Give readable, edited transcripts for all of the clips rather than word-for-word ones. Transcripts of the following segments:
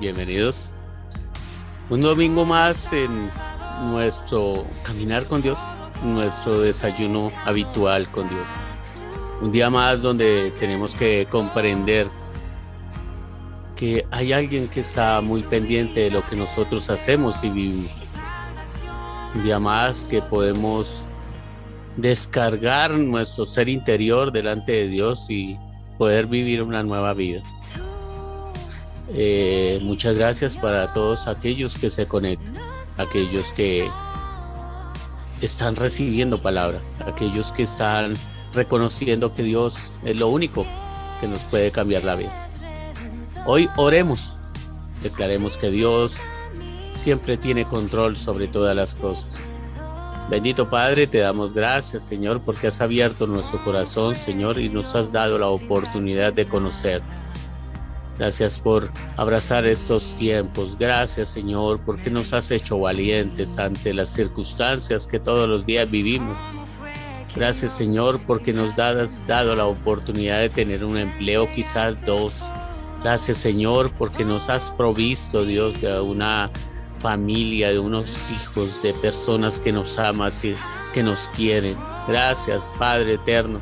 Bienvenidos. Un domingo más en nuestro caminar con Dios, nuestro desayuno habitual con Dios. Un día más donde tenemos que comprender que hay alguien que está muy pendiente de lo que nosotros hacemos y vivimos. Un día más que podemos descargar nuestro ser interior delante de Dios y poder vivir una nueva vida. Muchas gracias para todos aquellos que se conectan, aquellos que están recibiendo palabra, aquellos que están reconociendo que Dios es lo único que nos puede cambiar la vida. Hoy oremos, declaremos que Dios siempre tiene control sobre todas las cosas. Bendito Padre, te damos gracias, Señor, porque has abierto nuestro corazón, Señor, y nos has dado la oportunidad de conocer. Gracias por abrazar estos tiempos. Gracias, Señor, porque nos has hecho valientes ante las circunstancias que todos los días vivimos. Gracias, Señor, porque nos has dado la oportunidad de tener un empleo, quizás dos. Gracias, Señor, porque nos has provisto, Dios, de una familia, de unos hijos, de personas que nos aman y que nos quieren. Gracias, Padre eterno,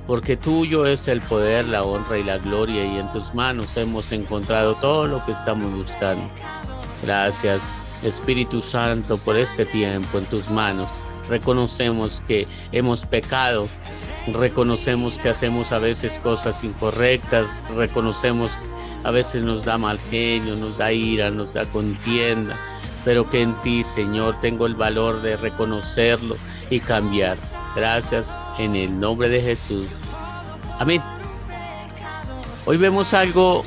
porque tuyo es el poder, la honra y la gloria, y en tus manos hemos encontrado todo lo que estamos buscando. Gracias, Espíritu Santo, por este tiempo en tus manos. Reconocemos que hemos pecado, reconocemos que hacemos a veces cosas incorrectas, reconocemos que a veces nos da mal genio, nos da ira, nos da contienda, pero que en ti, Señor, tengo el valor de reconocerlo y cambiar. Gracias en el nombre de Jesús. Amén. Hoy vemos algo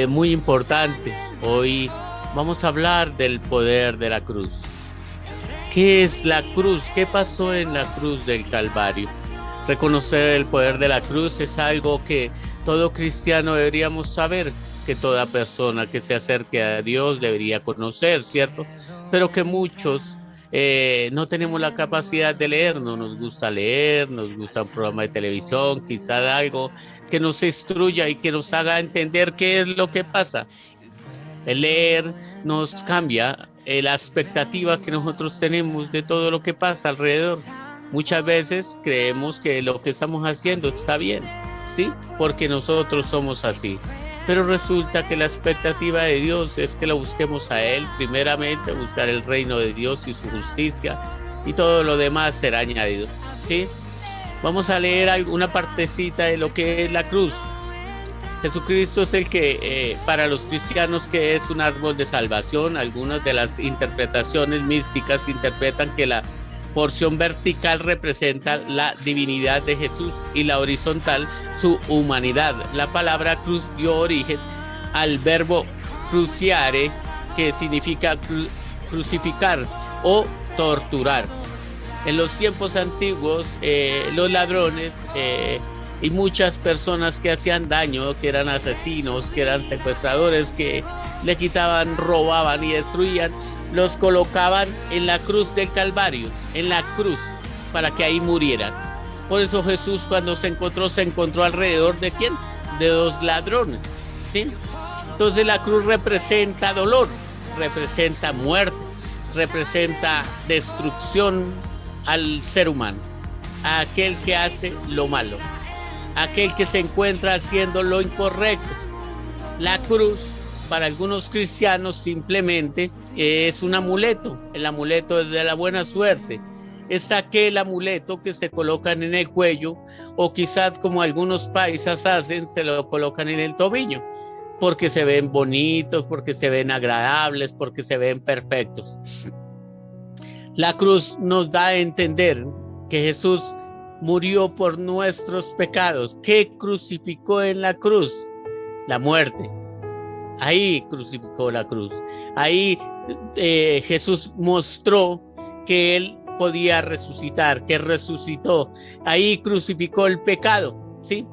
muy importante. Hoy vamos a hablar del poder de la cruz. ¿Qué es la cruz? ¿Qué pasó en la cruz del Calvario? Reconocer el poder de la cruz es algo que todo cristiano deberíamos saber, que toda persona que se acerque a Dios debería conocer, ¿cierto? Pero que muchos no tenemos la capacidad de leer, no nos gusta leer, nos gusta un programa de televisión, quizá algo que nos instruya y que nos haga entender qué es lo que pasa. El leer nos cambia la expectativa que nosotros tenemos de todo lo que pasa alrededor. Muchas veces creemos que lo que estamos haciendo está bien, ¿sí? Porque nosotros somos así. Pero resulta que la expectativa de Dios es que lo busquemos a Él, primeramente buscar el reino de Dios y su justicia, y todo lo demás será añadido, ¿sí? Vamos a leer una partecita de lo que es la cruz. Jesucristo es el que, para los cristianos, que es un árbol de salvación. Algunas de las interpretaciones místicas interpretan que la porción vertical representa la divinidad de Jesús y la horizontal su humanidad. La palabra cruz dio origen al verbo cruciare, que significa crucificar o torturar. En los tiempos antiguos, los ladrones y muchas personas que hacían daño, que eran asesinos, que eran secuestradores, que le quitaban, robaban y destruían, los colocaban en la cruz del Calvario, en la cruz, para que ahí murieran. Por eso Jesús, cuando se encontró alrededor de ¿quién? De dos ladrones, ¿sí? Entonces la cruz representa dolor, representa muerte, representa destrucción al ser humano, a aquel que hace lo malo, a aquel que se encuentra haciendo lo incorrecto. La cruz, para algunos cristianos, simplemente es un amuleto, el amuleto de la buena suerte. Es aquel amuleto que se colocan en el cuello, o quizás, como algunos paisas hacen, se lo colocan en el tobillo, porque se ven bonitos, porque se ven agradables, porque se ven perfectos. La cruz nos da a entender que Jesús murió por nuestros pecados. ¿Qué crucificó en la cruz? La muerte. Ahí crucificó la cruz. Ahí Jesús mostró que Él podía resucitar, que resucitó. Ahí crucificó el pecado, ¿sí?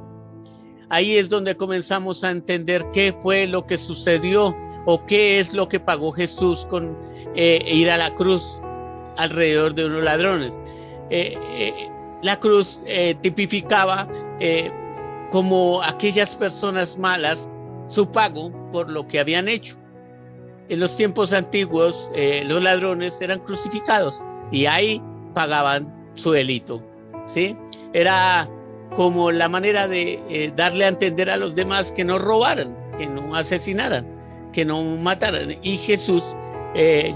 Ahí es donde comenzamos a entender qué fue lo que sucedió o qué es lo que pagó Jesús con ir a la cruz alrededor de unos ladrones. La cruz tipificaba como aquellas personas malas, su pago por lo que habían hecho. En los tiempos antiguos, los ladrones eran crucificados y ahí pagaban su delito, ¿sí? Era como la manera de darle a entender a los demás que no robaran, que no asesinaran, que no mataran. Y Jesús,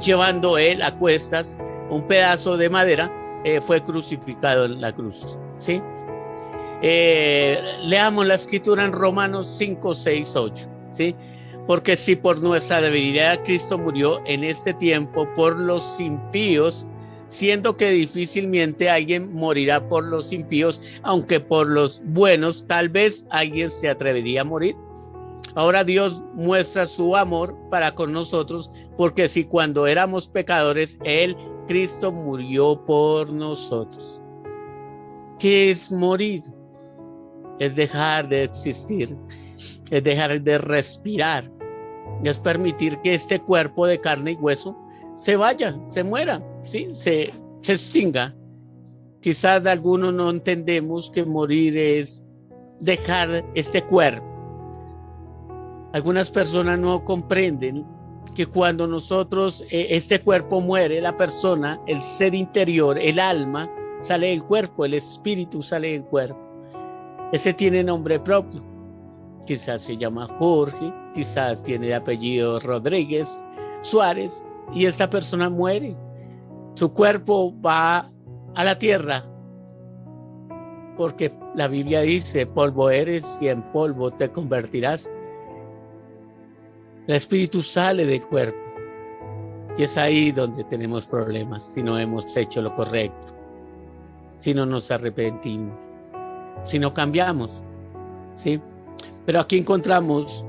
llevando él a cuestas un pedazo de madera, fue crucificado en la cruz, ¿sí? Leamos la escritura en Romanos 5, 6, 8, ¿sí? Porque si por nuestra debilidad Cristo murió en este tiempo por los impíos, siendo que difícilmente alguien morirá por los impíos, aunque por los buenos tal vez alguien se atrevería a morir. Ahora Dios muestra su amor para con nosotros, porque si cuando éramos pecadores, Él, Cristo, murió por nosotros. ¿Qué es morir? Es dejar de existir, es dejar de respirar, es permitir que este cuerpo de carne y hueso se vaya, se muera, ¿sí? se extinga. Quizás algunos no entendemos que morir es dejar este cuerpo. Algunas personas no comprenden que cuando nosotros, este cuerpo muere, la persona, el ser interior, el alma, sale del cuerpo, el espíritu sale del cuerpo. Ese tiene nombre propio. Quizás se llama Jorge, quizás tiene apellido Rodríguez, Suárez, y esta persona muere. Su cuerpo va a la tierra, porque la Biblia dice, polvo eres y en polvo te convertirás. El espíritu sale del cuerpo y es ahí donde tenemos problemas, si no hemos hecho lo correcto, si no nos arrepentimos, si no cambiamos, ¿sí? Pero aquí encontramos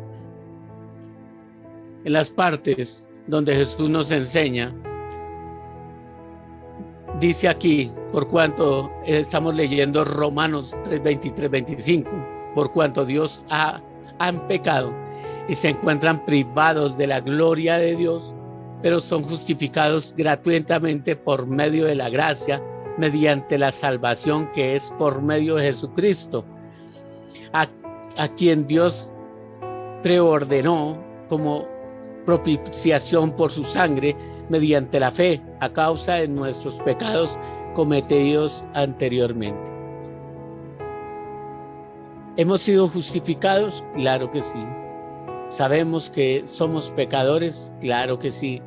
en las partes donde Jesús nos enseña, dice aquí, por cuanto estamos leyendo Romanos 3, 23, 25, por cuanto Dios han pecado y se encuentran privados de la gloria de Dios, pero son justificados gratuitamente por medio de la gracia, mediante la salvación que es por medio de Jesucristo, a quien Dios preordenó como propiciación por su sangre mediante la fe, a causa de nuestros pecados cometidos anteriormente. ¿Hemos sido justificados? Claro que sí. ¿Sabemos que somos pecadores? Claro que sí.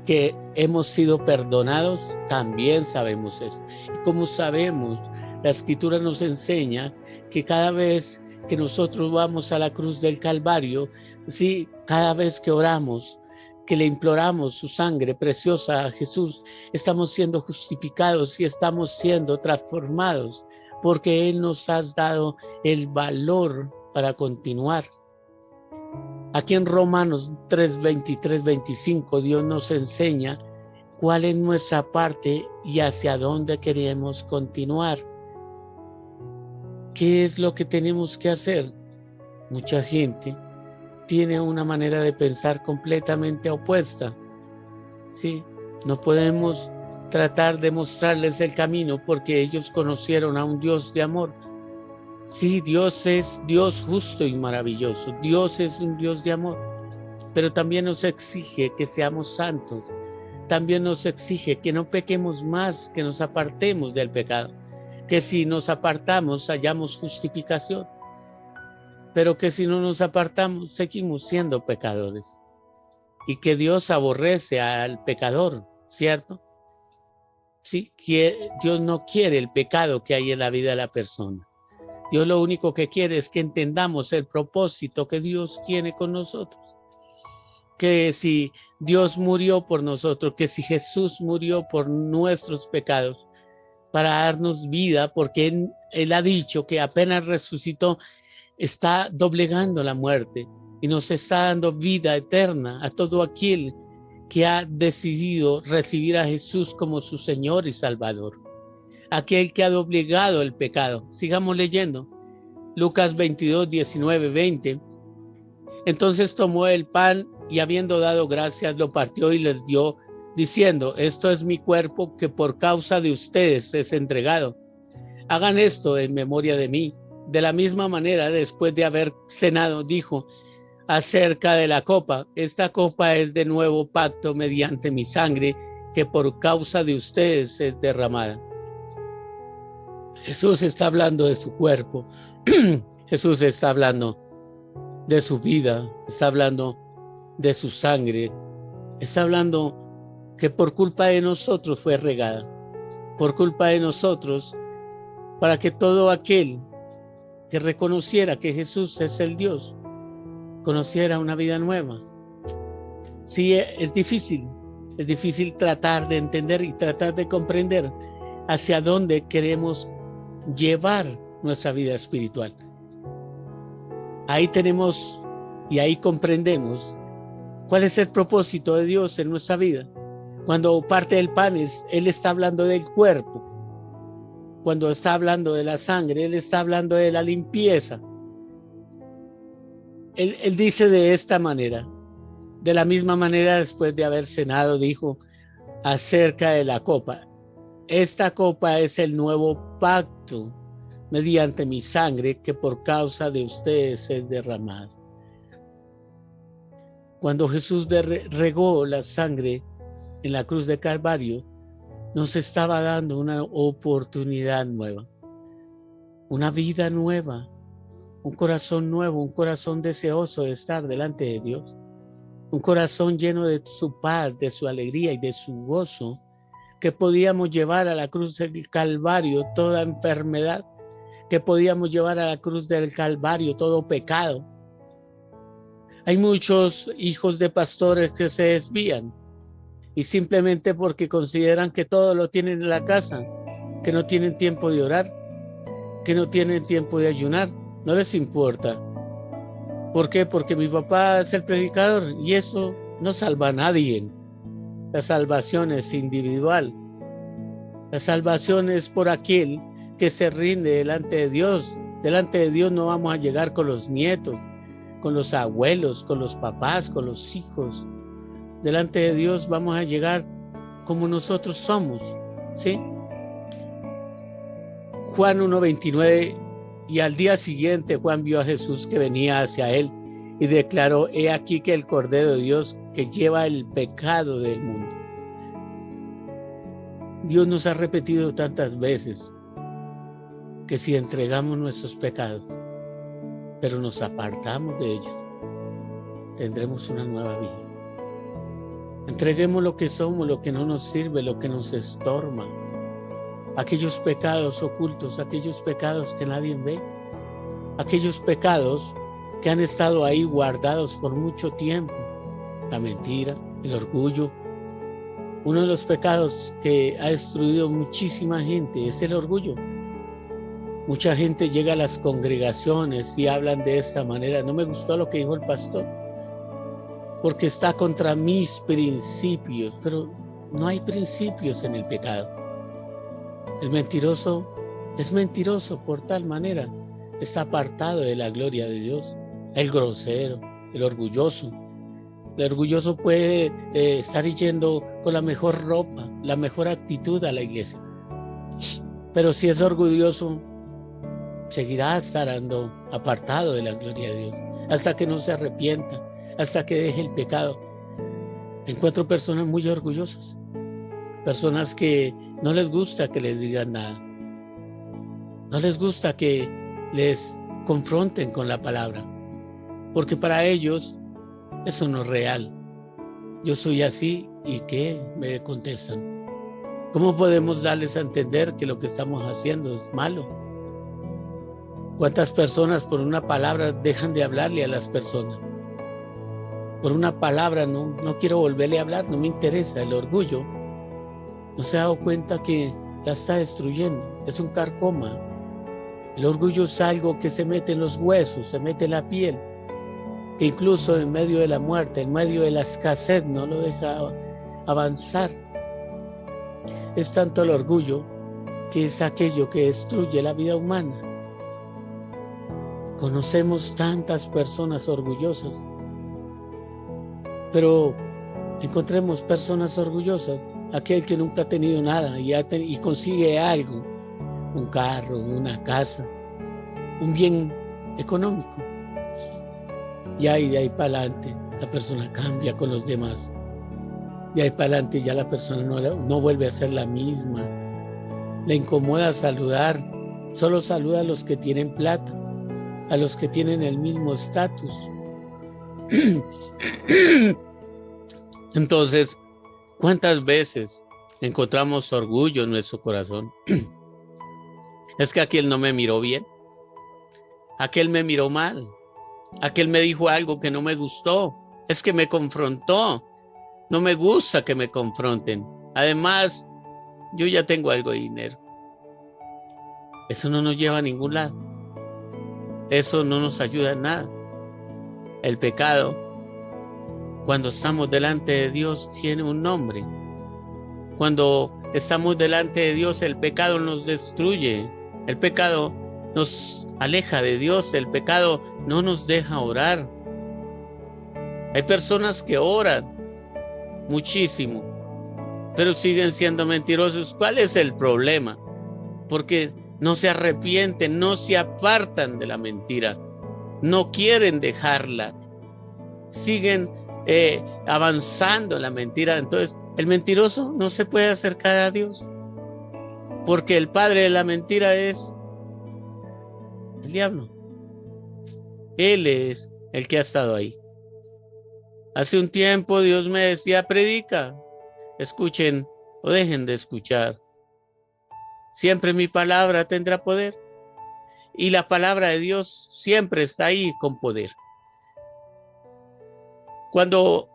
¿Que hemos sido perdonados? También sabemos esto. Y como sabemos, la Escritura nos enseña que cada vez que nosotros vamos a la cruz del Calvario, sí, cada vez que oramos, que le imploramos su sangre preciosa a Jesús, estamos siendo justificados y estamos siendo transformados, porque Él nos ha dado el valor para continuar. Aquí en Romanos 3, 23, 25, Dios nos enseña cuál es nuestra parte y hacia dónde queremos continuar. ¿Qué es lo que tenemos que hacer? Mucha gente tiene una manera de pensar completamente opuesta. Sí, no podemos tratar de mostrarles el camino porque ellos conocieron a un Dios de amor. Sí, Dios es Dios justo y maravilloso. Dios es un Dios de amor, pero también nos exige que seamos santos. También nos exige que no pequemos más, que nos apartemos del pecado. Que si nos apartamos, hallamos justificación. Pero que si no nos apartamos, seguimos siendo pecadores. Y que Dios aborrece al pecador, ¿cierto? Sí, que Dios no quiere el pecado que hay en la vida de la persona. Dios lo único que quiere es que entendamos el propósito que Dios tiene con nosotros. Que si Dios murió por nosotros, que si Jesús murió por nuestros pecados, para darnos vida, porque Él ha dicho que apenas resucitó, está doblegando la muerte y nos está dando vida eterna a todo aquel que ha decidido recibir a Jesús como su Señor y Salvador. Aquel que ha doblegado el pecado. Sigamos leyendo. Lucas 22, 19, 20. Entonces tomó el pan y habiendo dado gracias, lo partió y les dio, diciendo, esto es mi cuerpo que por causa de ustedes es entregado. Hagan esto en memoria de mí. De la misma manera, después de haber cenado, dijo, acerca de la copa. Esta copa es de nuevo pacto mediante mi sangre, que por causa de ustedes es derramada. Jesús está hablando de su cuerpo. Jesús está hablando de su vida, está hablando de su sangre, está hablando que por culpa de nosotros fue regada, por culpa de nosotros, para que todo aquel que reconociera que Jesús es el Dios, conociera una vida nueva. Sí, es difícil tratar de entender y tratar de comprender hacia dónde queremos llevar nuestra vida espiritual. Ahí tenemos y ahí comprendemos cuál es el propósito de Dios en nuestra vida. Cuando parte del pan, Él está hablando del cuerpo. Cuando está hablando de la sangre, Él está hablando de la limpieza. Él dice de esta manera. De la misma manera, después de haber cenado, dijo acerca de la copa. Esta copa es el nuevo pacto mediante mi sangre, que por causa de ustedes es derramada. Cuando Jesús regó la sangre en la cruz de Calvario, nos estaba dando una oportunidad nueva, una vida nueva, un corazón nuevo, un corazón deseoso de estar delante de Dios, un corazón lleno de su paz, de su alegría y de su gozo, que podíamos llevar a la cruz del Calvario toda enfermedad, que podíamos llevar a la cruz del Calvario todo pecado. Hay muchos hijos de pastores que se desvían y simplemente porque consideran que todo lo tienen en la casa, que no tienen tiempo de orar, que no tienen tiempo de ayunar, no les importa. ¿Por qué? Porque mi papá es el predicador y eso no salva a nadie. La salvación es individual. La salvación es por aquel que se rinde delante de Dios. Delante de Dios no vamos a llegar con los nietos, con los abuelos, con los papás, con los hijos. Delante de Dios vamos a llegar como nosotros somos, ¿sí? Juan 1:29, y al día siguiente Juan vio a Jesús que venía hacia él y declaró: he aquí que el Cordero de Dios que lleva el pecado del mundo. Dios nos ha repetido tantas veces que si entregamos nuestros pecados, pero nos apartamos de ellos, tendremos una nueva vida. Entreguemos lo que somos, lo que no nos sirve, lo que nos estorba, aquellos pecados ocultos, aquellos pecados que nadie ve, aquellos pecados que han estado ahí guardados por mucho tiempo, la mentira, el orgullo. Uno de los pecados que ha destruido muchísima gente es el orgullo. Mucha gente llega a las congregaciones y hablan de esta manera: no me gustó lo que dijo el pastor, porque está contra mis principios. Pero no hay principios en el pecado. El mentiroso es mentiroso por tal manera, está apartado de la gloria de Dios. El grosero, el orgulloso. El orgulloso puede estar yendo con la mejor ropa, la mejor actitud a la iglesia. Pero si es orgulloso, seguirá estando apartado de la gloria de Dios, hasta que no se arrepienta, hasta que deje el pecado. Encuentro personas muy orgullosas, personas que no les gusta que les digan nada, no les gusta que les confronten con la palabra, porque para ellos eso no es real. Yo soy así, ¿y qué? Me contestan. ¿Cómo podemos darles a entender que lo que estamos haciendo es malo? ¿Cuántas personas por una palabra dejan de hablarle a las personas? Por una palabra no quiero volverle a hablar, no me interesa. El orgullo no se ha dado cuenta que la está destruyendo, es un carcoma. El orgullo es algo que se mete en los huesos, se mete en la piel, que incluso en medio de la muerte, en medio de la escasez, no lo deja avanzar. Es tanto el orgullo que es aquello que destruye la vida humana. Conocemos tantas personas orgullosas, pero encontremos personas orgullosas, aquel que nunca ha tenido nada y consigue algo, un carro, una casa, un bien económico. Ya y de ahí para adelante la persona cambia con los demás. De ahí para adelante ya la persona no vuelve a ser la misma. Le incomoda saludar. Solo saluda a los que tienen plata, a los que tienen el mismo estatus. Entonces, ¿cuántas veces encontramos orgullo en nuestro corazón? Es que aquel no me miró bien, aquel me miró mal, aquel me dijo algo que no me gustó, es que me confrontó, no me gusta que me confronten. Además, yo ya tengo algo de dinero. Eso no nos lleva a ningún lado. Eso no nos ayuda en nada. El pecado, cuando estamos delante de Dios, tiene un nombre. Cuando estamos delante de Dios, el pecado nos destruye. El pecado nos aleja de Dios. El pecado no nos deja orar. Hay personas que oran muchísimo, pero siguen siendo mentirosos. ¿Cuál es el problema? Porque no se arrepienten, no se apartan de la mentira, no quieren dejarla, siguen avanzando en la mentira. Entonces, el mentiroso no se puede acercar a Dios, porque el padre de la mentira es el diablo. Él es el que ha estado ahí. Hace un tiempo Dios me decía, predica, escuchen o dejen de escuchar. Siempre mi palabra tendrá poder. Y la palabra de Dios siempre está ahí con poder. Cuando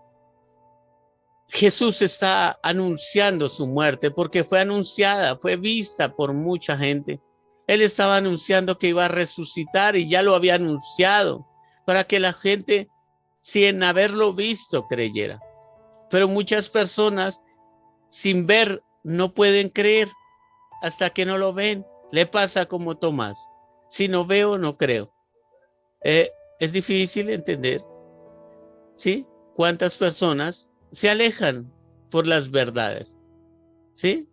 Jesús está anunciando su muerte, porque fue anunciada, fue vista por mucha gente. Él estaba anunciando que iba a resucitar y ya lo había anunciado para que la gente, sin haberlo visto, creyera. Pero muchas personas, sin ver, no pueden creer hasta que no lo ven. Le pasa como Tomás. Si no veo, no creo. Es difícil entender, ¿sí? ¿Cuántas personas se alejan por las verdades? ¿Sí?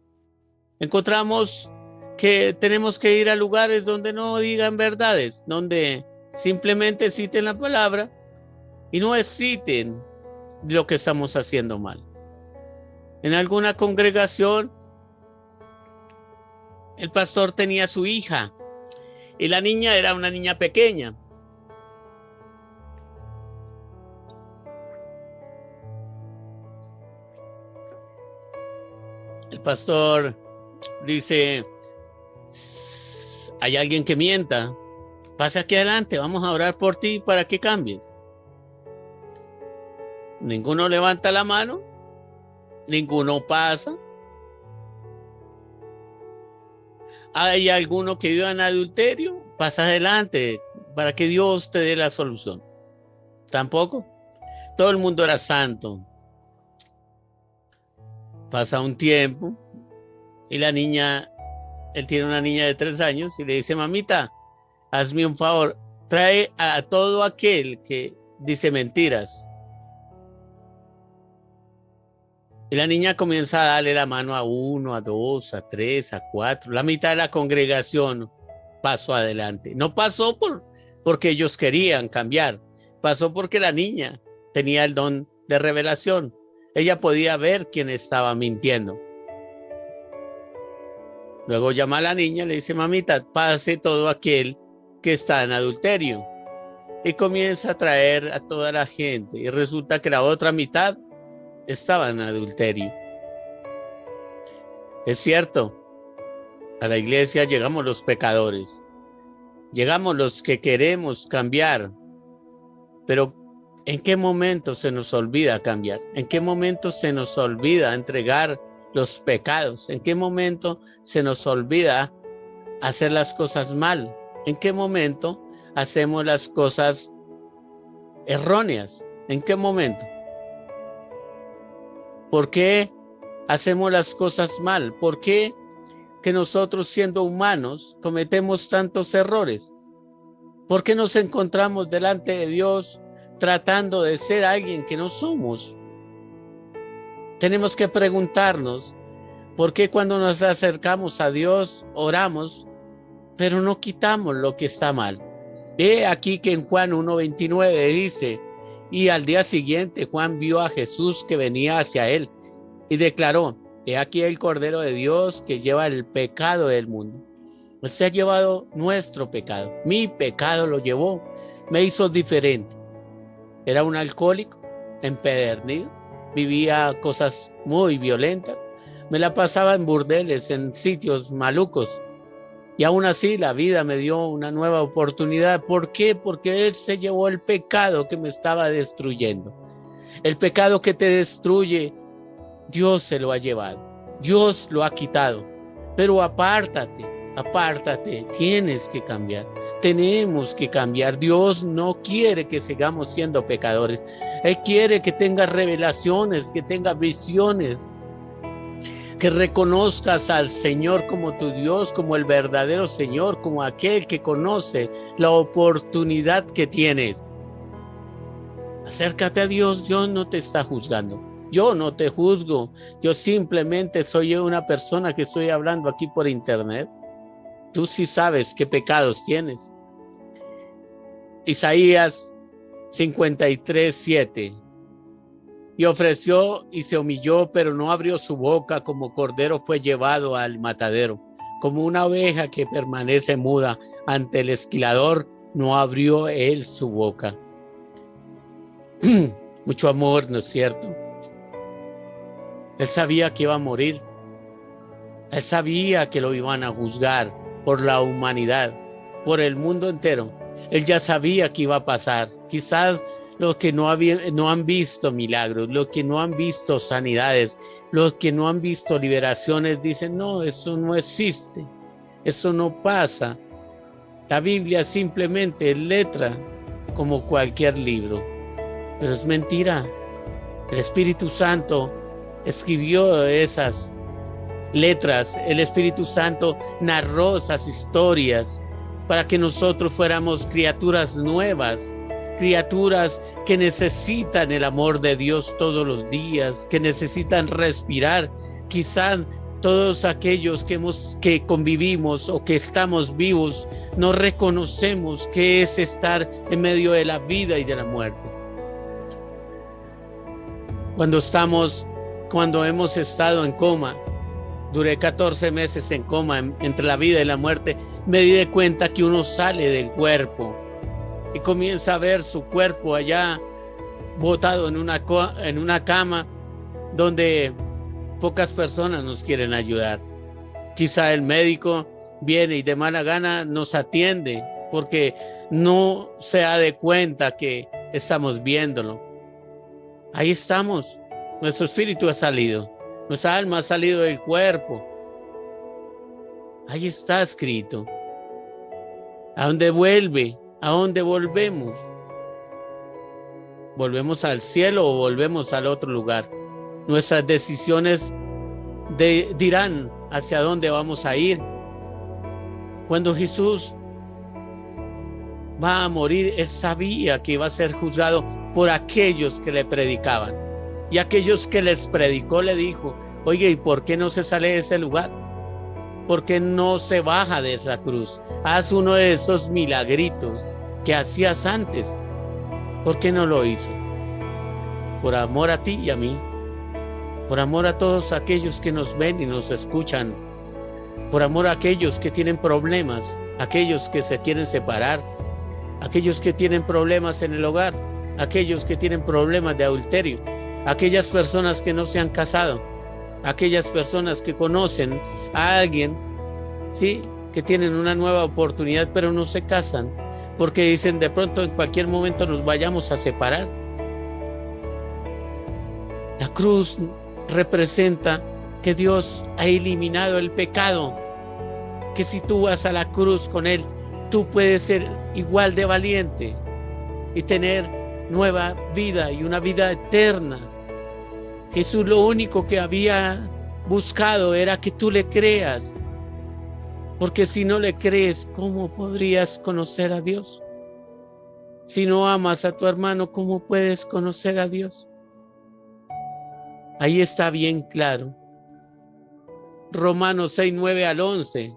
Encontramos que tenemos que ir a lugares donde no digan verdades, donde simplemente citen la palabra y no citen lo que estamos haciendo mal. En alguna congregación, el pastor tenía a su hija y la niña era una niña pequeña. El pastor dice, hay alguien que mienta, pasa aquí adelante, vamos a orar por ti para que cambies. Ninguno levanta la mano, ninguno pasa. Hay alguno que viva en adulterio, pasa adelante para que Dios te dé la solución. Tampoco. Todo el mundo era santo. Pasa un tiempo y la niña, él tiene una niña de 3 años y le dice, mamita, hazme un favor, trae a todo aquel que dice mentiras. Y la niña comienza a darle la mano a 1, a 2, a 3, a 4. La mitad de la congregación pasó adelante. No pasó porque ellos querían cambiar. Pasó porque la niña tenía el don de revelación. Ella podía ver quién estaba mintiendo. Luego llama a la niña y le dice, mamita, pase todo aquel que está en adulterio. Y comienza a traer a toda la gente. Y resulta que la otra mitad estaba en adulterio. Es cierto, a la iglesia llegamos los pecadores, llegamos los que queremos cambiar, pero ¿en qué momento se nos olvida cambiar? ¿En qué momento se nos olvida entregar los pecados? ¿En qué momento se nos olvida hacer las cosas mal? ¿En qué momento hacemos las cosas erróneas? ¿En qué momento? ¿Por qué hacemos las cosas mal? ¿Por qué que nosotros, siendo humanos, cometemos tantos errores? ¿Por qué nos encontramos delante de Dios tratando de ser alguien que no somos? Tenemos que preguntarnos, ¿por qué cuando nos acercamos a Dios oramos, pero no quitamos lo que está mal? Ve aquí que en Juan 1:29 dice, y al día siguiente Juan vio a Jesús que venía hacia él y declaró, he aquí el Cordero de Dios que lleva el pecado del mundo. Él se ha llevado nuestro pecado, mi pecado lo llevó, me hizo diferente. Era un alcohólico, empedernido, vivía cosas muy violentas, me la pasaba en burdeles, en sitios malucos. Y aún así la vida me dio una nueva oportunidad. ¿Por qué? Porque Él se llevó el pecado que me estaba destruyendo. El pecado que te destruye, Dios se lo ha llevado. Dios lo ha quitado. Pero apártate, tienes que cambiar. Tenemos que cambiar. Dios no quiere que sigamos siendo pecadores. Él quiere que tengas revelaciones, que tengas visiones, que reconozcas al Señor como tu Dios, como el verdadero Señor, como aquel que conoce la oportunidad que tienes. Acércate a Dios, Dios no te está juzgando. Yo no te juzgo, yo simplemente soy una persona que estoy hablando aquí por internet. Tú sí sabes qué pecados tienes. Isaías 53:7. Y ofreció y se humilló, pero no abrió su boca, como cordero fue llevado al matadero. Como una oveja que permanece muda ante el esquilador, no abrió él su boca. Mucho amor, ¿no es cierto? Él sabía que iba a morir. Él sabía que lo iban a juzgar por la humanidad, por el mundo entero. Él ya sabía que iba a pasar. Quizás los que no han visto milagros, los que no han visto sanidades, los que no han visto liberaciones, dicen, no, eso no existe, eso no pasa. La Biblia simplemente es letra como cualquier libro, pero es mentira. El Espíritu Santo escribió esas letras, el Espíritu Santo narró esas historias para que nosotros fuéramos criaturas nuevas, criaturas que necesitan el amor de Dios todos los días, que necesitan respirar. Quizás todos aquellos que convivimos o que estamos vivos no reconocemos qué es estar en medio de la vida y de la muerte. Cuando hemos estado en coma, duré 14 meses en coma entre la vida y la muerte, me di de cuenta que uno sale del cuerpo y comienza a ver su cuerpo allá botado en una cama donde pocas personas nos quieren ayudar. Quizá el médico viene y de mala gana nos atiende porque no se da de cuenta que estamos viéndolo. Ahí estamos, nuestro espíritu ha salido, nuestra alma ha salido del cuerpo. Ahí está escrito. ¿A dónde vuelve? ¿A dónde volvemos? ¿Volvemos al cielo o volvemos al otro lugar? Nuestras decisiones dirán hacia dónde vamos a ir. Cuando Jesús va a morir, Él sabía que iba a ser juzgado por aquellos que le predicaban. Y aquellos que les predicó le dijo, oye, ¿y por qué no se sale de ese lugar? ¿Por qué no se baja de esa cruz? Haz uno de esos milagritos que hacías antes. ¿Por qué no lo hizo? Por amor a ti y a mí. Por amor a todos aquellos que nos ven y nos escuchan. Por amor a aquellos que tienen problemas, aquellos que se quieren separar, aquellos que tienen problemas en el hogar, aquellos que tienen problemas de adulterio, aquellas personas que no se han casado, aquellas personas que conocen a alguien, sí, que tienen una nueva oportunidad pero no se casan porque dicen de pronto en cualquier momento nos vayamos a separar. La cruz representa que Dios ha eliminado el pecado, que si tú vas a la cruz con Él, tú puedes ser igual de valiente y tener nueva vida y una vida eterna. Jesús lo único que había buscado era que tú le creas, porque si no le crees, ¿cómo podrías conocer a Dios? Si no amas a tu hermano, ¿cómo puedes conocer a Dios? Ahí está bien claro. Romanos 6:9 al 11.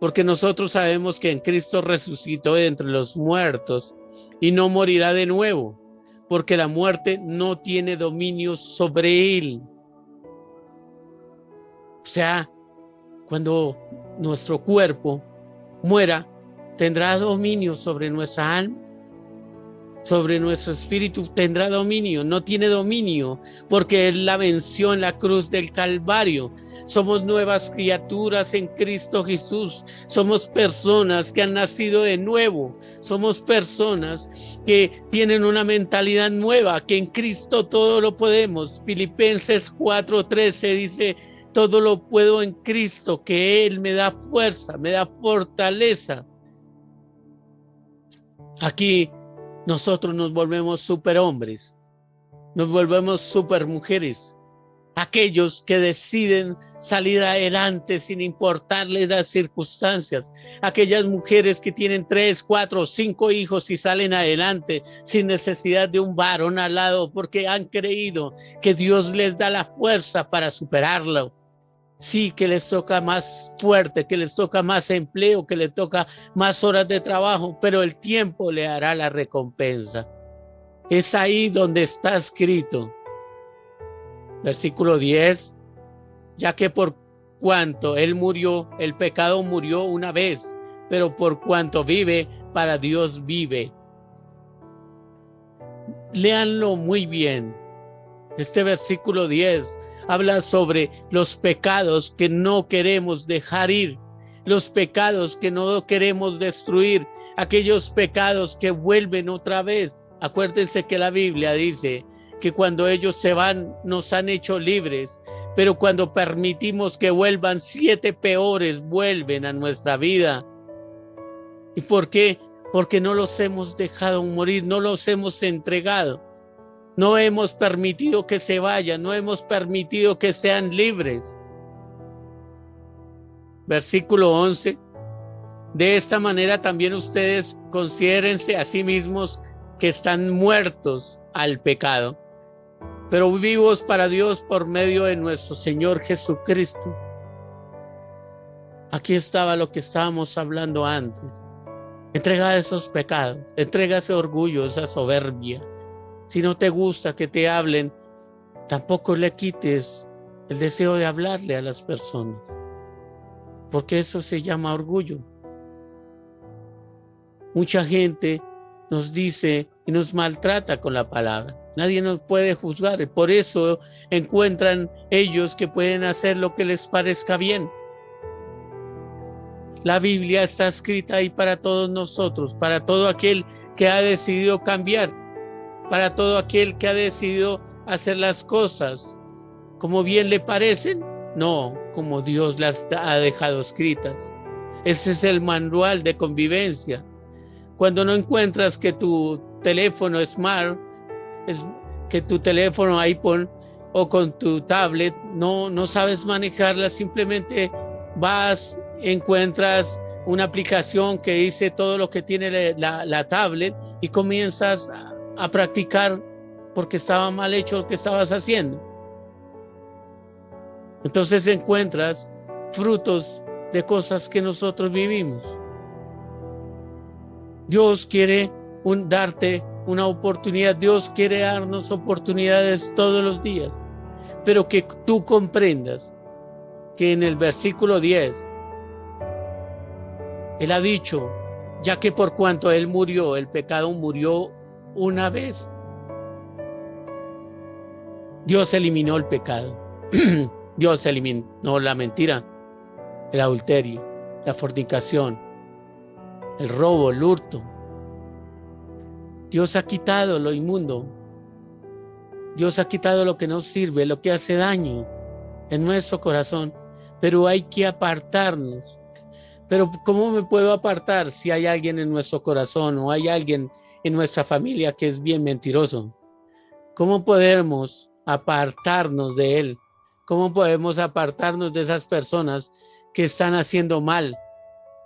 porque nosotros sabemos que en Cristo resucitó de entre los muertos y no morirá de nuevo, porque la muerte no tiene dominio sobre él. O sea, cuando nuestro cuerpo muera, tendrá dominio sobre nuestra alma, sobre nuestro espíritu, tendrá dominio. No tiene dominio porque Él la venció en la cruz del Calvario. Somos nuevas criaturas en Cristo Jesús. Somos personas que han nacido de nuevo. Somos personas que tienen una mentalidad nueva, que en Cristo todo lo podemos. Filipenses 4:13 dice: todo lo puedo en Cristo, que Él me da fuerza, me da fortaleza. Aquí nosotros nos volvemos superhombres, nos volvemos supermujeres, aquellos que deciden salir adelante sin importarles las circunstancias, aquellas mujeres que tienen 3, 4, 5 hijos y salen adelante sin necesidad de un varón al lado, porque han creído que Dios les da la fuerza para superarlo. Sí, que les toca más fuerte, que les toca más empleo, que les toca más horas de trabajo, pero el tiempo le hará la recompensa. Es ahí donde está escrito. Versículo 10, ya que por cuanto Él murió, el pecado murió una vez, pero por cuanto vive, para Dios vive. Léanlo muy bien. Este versículo 10 habla sobre los pecados que no queremos dejar ir, los pecados que no queremos destruir, aquellos pecados que vuelven otra vez. Acuérdense que la Biblia dice que cuando ellos se van nos han hecho libres, pero cuando permitimos que vuelvan, 7 peores vuelven a nuestra vida. ¿Y por qué? Porque no los hemos dejado morir, no los hemos entregado. No hemos permitido que se vayan, no hemos permitido que sean libres. Versículo 11. De esta manera también ustedes considérense a sí mismos que están muertos al pecado, pero vivos para Dios por medio de nuestro Señor Jesucristo. Aquí estaba lo que estábamos hablando antes. Entrega esos pecados, entrega ese orgullo, esa soberbia. Si no te gusta que te hablen, tampoco le quites el deseo de hablarle a las personas, porque eso se llama orgullo. Mucha gente nos dice y nos maltrata con la palabra. Nadie nos puede juzgar, por eso encuentran ellos que pueden hacer lo que les parezca bien. La Biblia está escrita ahí para todos nosotros, para todo aquel que ha decidido cambiar, para todo aquel que ha decidido hacer las cosas como bien le parecen, no como Dios las ha dejado escritas. Ese es el manual de convivencia. Cuando no encuentras que tu teléfono smart, que tu teléfono iPhone o con tu tablet no sabes manejarla, simplemente vas, encuentras una aplicación que dice todo lo que tiene la tablet y comienzas a practicar porque estaba mal hecho lo que estabas haciendo. Entonces encuentras frutos de cosas que nosotros vivimos. Dios quiere darte una oportunidad, Dios quiere darnos oportunidades todos los días, pero que tú comprendas que en el versículo 10 Él ha dicho, ya que por cuanto Él murió, el pecado murió una vez. Dios eliminó el pecado. Dios eliminó la mentira, el adulterio, la fornicación, el robo, el hurto. Dios ha quitado lo inmundo. Dios ha quitado lo que no sirve, lo que hace daño en nuestro corazón. Pero hay que apartarnos. Pero ¿cómo me puedo apartar si hay alguien en nuestro corazón o hay alguien en nuestra familia que es bien mentiroso? ¿Cómo podemos apartarnos de él? ¿Cómo podemos apartarnos de esas personas que están haciendo mal?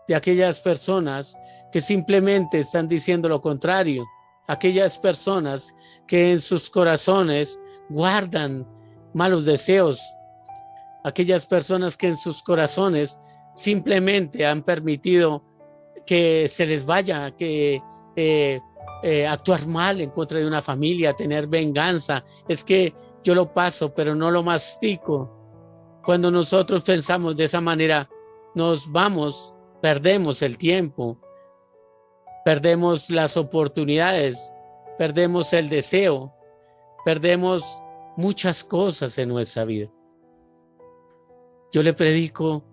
De aquellas personas que simplemente están diciendo lo contrario. Aquellas personas que en sus corazones guardan malos deseos. Aquellas personas que en sus corazones simplemente han permitido que se les vaya, que actuar mal en contra de una familia, tener venganza. Es que yo lo paso, pero no lo mastico. Cuando nosotros pensamos de esa manera, nos vamos, perdemos el tiempo, perdemos las oportunidades, perdemos el deseo, perdemos muchas cosas en nuestra vida. Yo le predico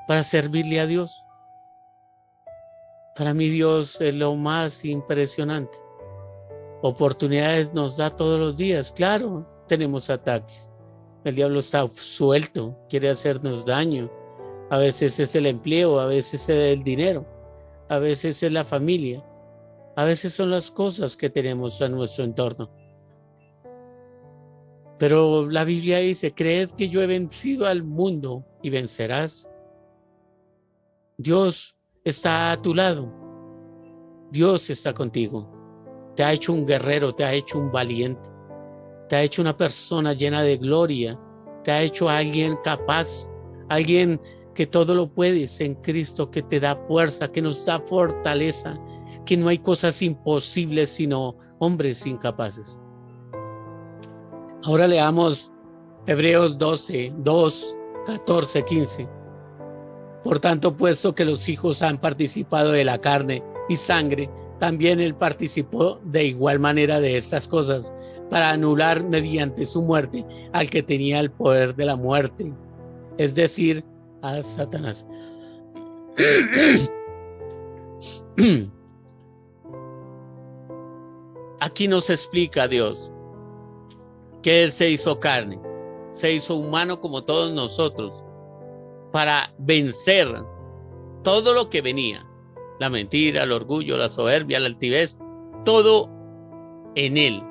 para servirle a Dios. Para mí Dios es lo más impresionante. Oportunidades nos da todos los días. Claro, tenemos ataques. El diablo está suelto, quiere hacernos daño. A veces es el empleo, a veces es el dinero, a veces es la familia, a veces son las cosas que tenemos en nuestro entorno. Pero la Biblia dice, creed que yo he vencido al mundo y vencerás. Dios está a tu lado. Dios está contigo. Te ha hecho un guerrero, te ha hecho un valiente. Te ha hecho una persona llena de gloria. Te ha hecho alguien capaz, alguien que todo lo puedes en Cristo, que te da fuerza, que nos da fortaleza, que no hay cosas imposibles, sino hombres incapaces. Ahora leamos Hebreos 12, 2, 14, 15. Por tanto, puesto que los hijos han participado de la carne y sangre, también él participó de igual manera de estas cosas, para anular mediante su muerte al que tenía el poder de la muerte, es decir, a Satanás. Aquí nos explica Dios que Él se hizo carne, se hizo humano como todos nosotros, para vencer todo lo que venía, la mentira, el orgullo, la soberbia, la altivez, todo en Él.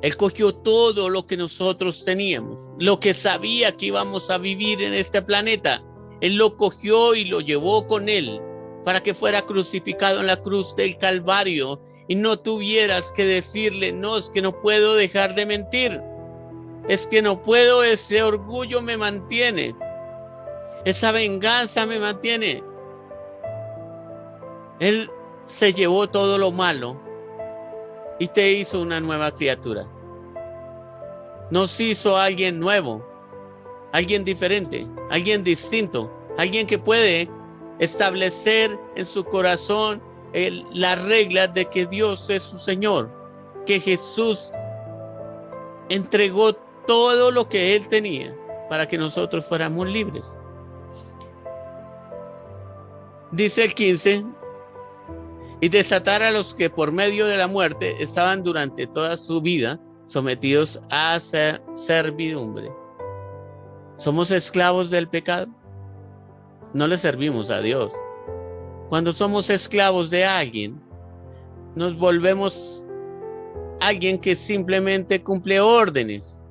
Él cogió todo lo que nosotros teníamos, lo que sabía que íbamos a vivir en este planeta. Él lo cogió y lo llevó con Él para que fuera crucificado en la cruz del Calvario y no tuvieras que decirle, no, es que no puedo dejar de mentir, es que no puedo, ese orgullo me mantiene, esa venganza me mantiene. Él se llevó todo lo malo y te hizo una nueva criatura. Nos hizo alguien nuevo, alguien diferente, alguien distinto, alguien que puede establecer en su corazón las reglas de que Dios es su Señor, que Jesús entregó todo lo que Él tenía para que nosotros fuéramos libres. Dice el 15, y desatar a los que por medio de la muerte estaban durante toda su vida sometidos a servidumbre. ¿Somos esclavos del pecado? No le servimos a Dios. Cuando somos esclavos de alguien, nos volvemos alguien que simplemente cumple órdenes.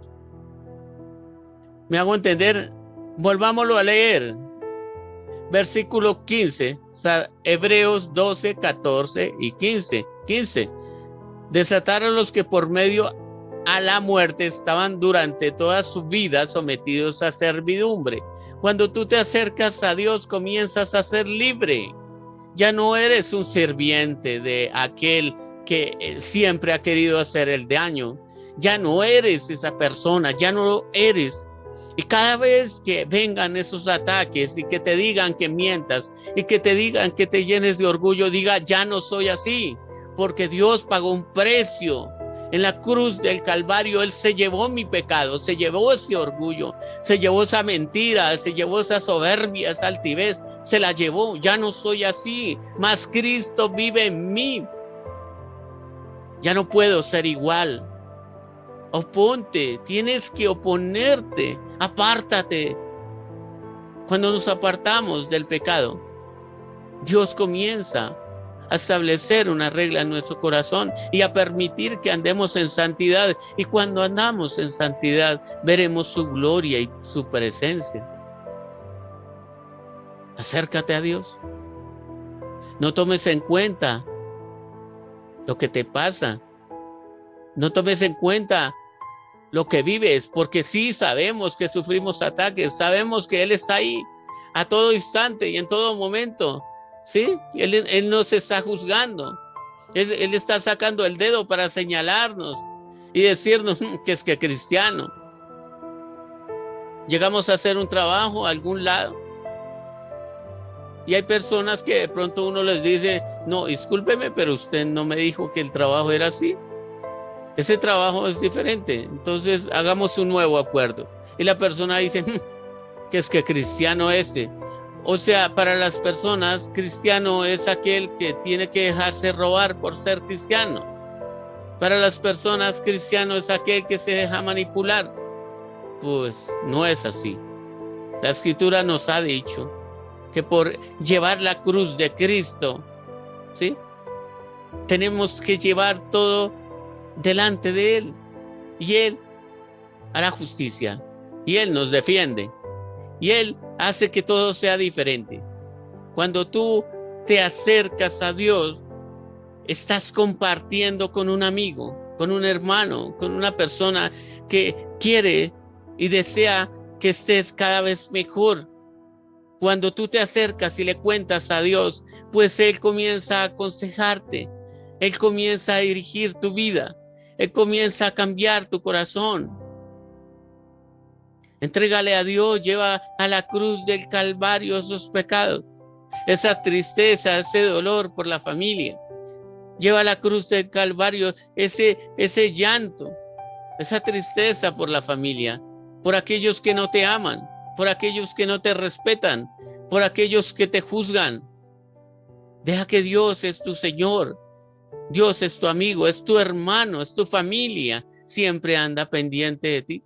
¿Me hago entender? Volvámoslo a leer. Versículo 15, Hebreos 12, 14 y 15. Desatar a los que por medio a la muerte estaban durante toda su vida sometidos a servidumbre. Cuando tú te acercas a Dios, comienzas a ser libre. Ya no eres un sirviente de aquel que siempre ha querido hacer el daño. Ya no eres esa persona, ya no lo eres. Y cada vez que vengan esos ataques y que te digan que mientas y que te digan que te llenes de orgullo, diga, ya no soy así, porque Dios pagó un precio. En la cruz del Calvario, Él se llevó mi pecado, se llevó ese orgullo, se llevó esa mentira, se llevó esa soberbia, esa altivez, se la llevó. Ya no soy así, mas Cristo vive en mí. Ya no puedo ser igual. Oponte, tienes que oponerte, apártate. Cuando nos apartamos del pecado, Dios comienza a establecer una regla en nuestro corazón y a permitir que andemos en santidad. Y cuando andamos en santidad, veremos su gloria y su presencia. Acércate a Dios. No tomes en cuenta lo que te pasa. No tomes en cuenta lo que vives, porque sí sabemos que sufrimos ataques, sabemos que Él está ahí. a todo instante y en todo momento, ¿sí? Él nos está juzgando. Él está sacando el dedo para señalarnos y decirnos que es que cristiano. Llegamos a hacer un trabajo a algún lado y hay personas que de pronto uno les dice, no, discúlpeme, pero usted no me dijo que el trabajo era así. Ese trabajo es diferente, entonces hagamos un nuevo acuerdo. Y la persona dice, que es que cristiano este. O sea, para las personas, cristiano es aquel que tiene que dejarse robar por ser cristiano. Para las personas, cristiano es aquel que se deja manipular. Pues no es así. La Escritura nos ha dicho que por llevar la cruz de Cristo, ¿sí? Tenemos que llevar todo delante de Él. Y Él hará justicia. Y Él nos defiende. Y Él hace que todo sea diferente. Cuando tú te acercas a Dios, estás compartiendo con un amigo, con un hermano, con una persona que quiere y desea que estés cada vez mejor. Cuando tú te acercas y le cuentas a Dios, pues Él comienza a aconsejarte, Él comienza a dirigir tu vida, Él comienza a cambiar tu corazón. Entrégale a Dios, lleva a la cruz del Calvario esos pecados, esa tristeza, ese dolor por la familia. Lleva a la cruz del Calvario ese llanto, esa tristeza por la familia, por aquellos que no te aman, por aquellos que no te respetan, por aquellos que te juzgan. Deja que Dios es tu Señor, Dios es tu amigo, es tu hermano, es tu familia. Siempre anda pendiente de ti.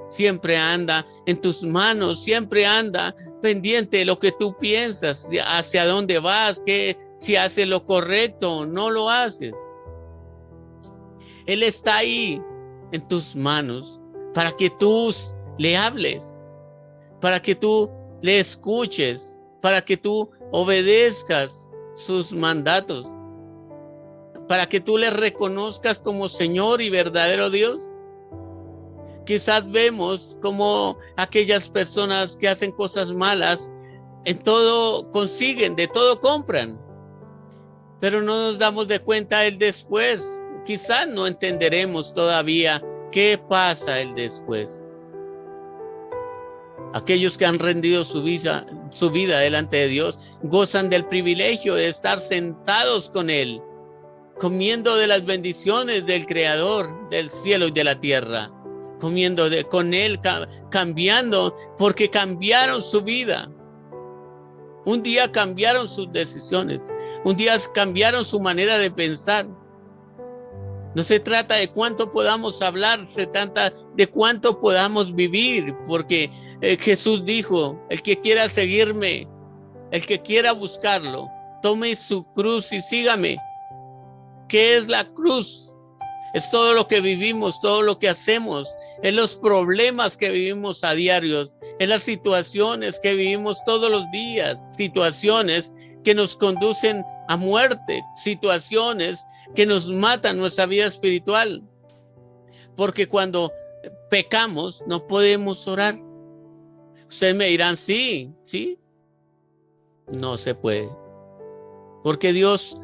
Siempre anda en tus manos, siempre anda pendiente de lo que tú piensas, hacia dónde vas, que si haces lo correcto o no lo haces. Él está ahí en tus manos para que tú le hables, para que tú le escuches, para que tú obedezcas sus mandatos, para que tú le reconozcas como Señor y verdadero Dios. Quizás vemos como aquellas personas que hacen cosas malas, en todo consiguen, de todo compran, pero no nos damos de cuenta el después. Quizás no entenderemos todavía qué pasa el después. Aquellos que han rendido su vida delante de Dios gozan del privilegio de estar sentados con Él, comiendo de las bendiciones del Creador del cielo y de la tierra. Comiendo con Él, cambiando, porque cambiaron su vida. Un día cambiaron sus decisiones, un día cambiaron su manera de pensar. No se trata de cuánto podamos hablar, se trata de cuánto podamos vivir, porque Jesús dijo, el que quiera seguirme, el que quiera buscarlo, tome su cruz y sígame. ¿Qué es la cruz? Es todo lo que vivimos, todo lo que hacemos, es los problemas que vivimos a diarios, es las situaciones que vivimos todos los días, situaciones que nos conducen a muerte, situaciones que nos matan nuestra vida espiritual. Porque cuando pecamos no podemos orar. Ustedes me dirán, sí. No se puede. Porque Dios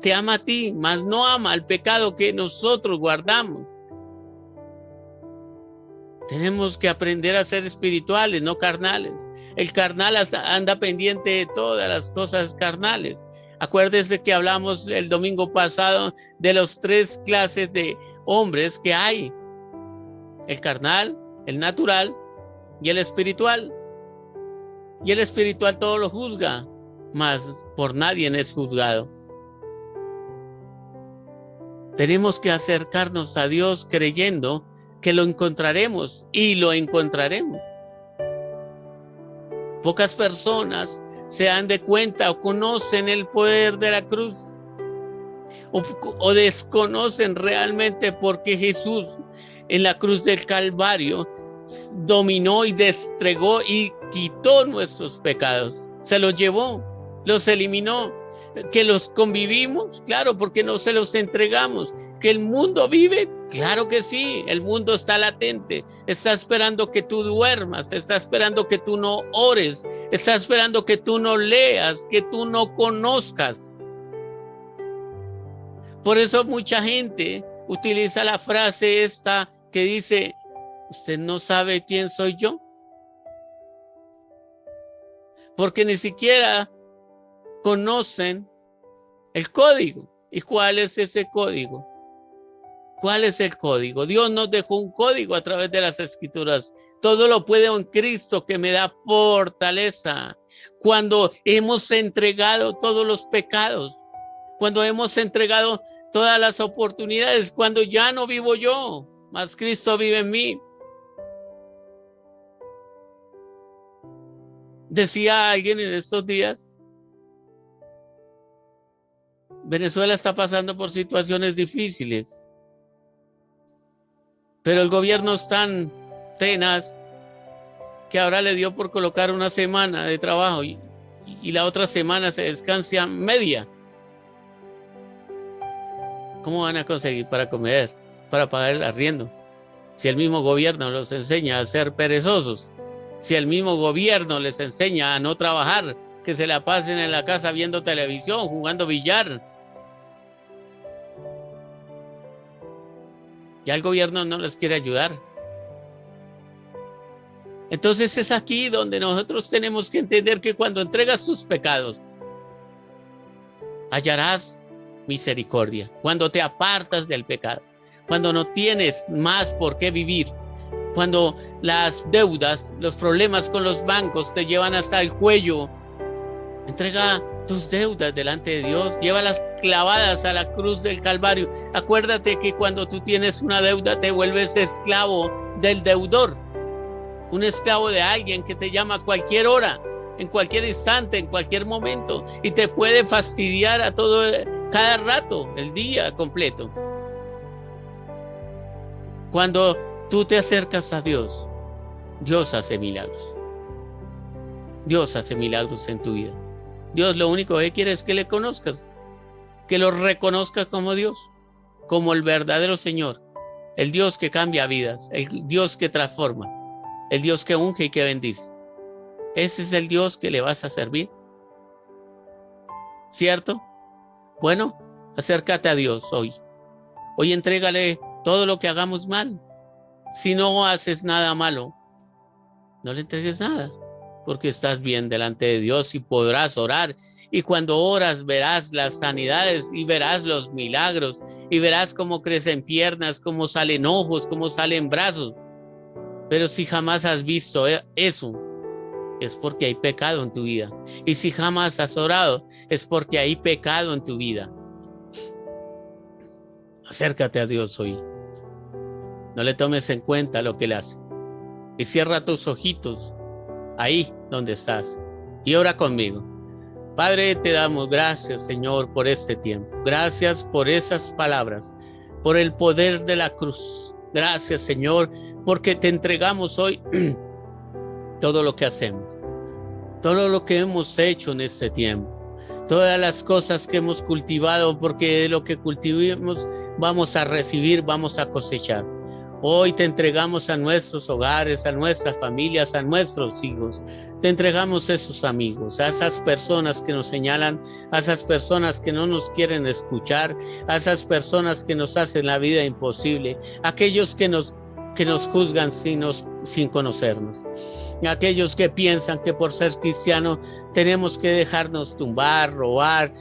te ama a ti, mas no ama al pecado que nosotros guardamos. Tenemos que aprender a ser espirituales, no carnales. El carnal anda pendiente de todas las cosas carnales. Acuérdense que hablamos el domingo pasado de las 3 clases de hombres que hay. El carnal, el natural y el espiritual. Y el espiritual todo lo juzga, mas por nadie es juzgado. Tenemos que acercarnos a Dios creyendo que lo encontraremos y lo encontraremos. Pocas personas se dan de cuenta o conocen el poder de la cruz o desconocen realmente por qué Jesús en la cruz del Calvario dominó y destregó y quitó nuestros pecados. Se los llevó, los eliminó. Que los convivimos, claro, porque no se los entregamos. Que el mundo vive Claro que sí, el mundo está latente, está esperando que tú duermas, está esperando que tú no ores, está esperando que tú no leas, que tú no conozcas. Por eso mucha gente utiliza la frase esta que dice, ¿usted no sabe quién soy yo? Porque ni siquiera conocen el código. ¿Y cuál es ese código? ¿Cuál es el código? Dios nos dejó un código a través de las Escrituras. Todo lo puedo en Cristo que me da fortaleza. Cuando hemos entregado todos los pecados, cuando hemos entregado todas las oportunidades, cuando ya no vivo yo, mas Cristo vive en mí. Decía alguien en estos días, Venezuela está pasando por situaciones difíciles, pero el gobierno es tan tenaz que ahora le dio por colocar una semana de trabajo y la otra semana se descansa media. ¿Cómo van a conseguir para comer, para pagar el arriendo? Si el mismo gobierno los enseña a ser perezosos, si el mismo gobierno les enseña a no trabajar, que se la pasen en la casa viendo televisión, jugando billar. Ya el gobierno no les quiere ayudar. Entonces es aquí donde nosotros tenemos que entender que cuando entregas tus pecados, hallarás misericordia. Cuando te apartas del pecado, cuando no tienes más por qué vivir, cuando las deudas, los problemas con los bancos te llevan hasta el cuello, entrega tus deudas delante de Dios, llévalas clavadas a la cruz del Calvario. Acuérdate que cuando tú tienes una deuda te vuelves esclavo del deudor, un esclavo de alguien que te llama a cualquier hora, en cualquier instante, en cualquier momento, y te puede fastidiar a todo, cada rato, el día completo. Cuando tú te acercas a Dios, Dios hace milagros. Dios hace milagros en tu vida. Dios lo único que quiere es que le conozcas, que lo reconozcas como Dios, como el verdadero Señor, el Dios que cambia vidas, el Dios que transforma, el Dios que unge y que bendice. Ese es el Dios que le vas a servir, ¿cierto? Bueno, acércate a Dios hoy. Hoy entrégale todo lo que hagamos mal. Si no haces nada malo, no le entregues nada, porque estás bien delante de Dios y podrás orar. Y cuando oras verás las sanidades y verás los milagros y verás cómo crecen piernas, cómo salen ojos, cómo salen brazos. Pero si jamás has visto eso, es porque hay pecado en tu vida. Y si jamás has orado, es porque hay pecado en tu vida. Acércate a Dios hoy. No le tomes en cuenta lo que Él hace. Y cierra tus ojitos ahí donde estás y ora conmigo. Padre, te damos gracias, Señor, por este tiempo. Gracias por esas palabras, por el poder de la cruz. Gracias, Señor, porque te entregamos hoy todo lo que hacemos, todo lo que hemos hecho en este tiempo, todas las cosas que hemos cultivado, porque de lo que cultivemos vamos a recibir, vamos a cosechar. Hoy te entregamos a nuestros hogares, a nuestras familias, a nuestros hijos. Te entregamos a esos amigos, a esas personas que nos señalan, a esas personas que no nos quieren escuchar, a esas personas que nos hacen la vida imposible, a aquellos que nos juzgan sin conocernos, a aquellos que piensan que por ser cristianos tenemos que dejarnos tumbar, robar,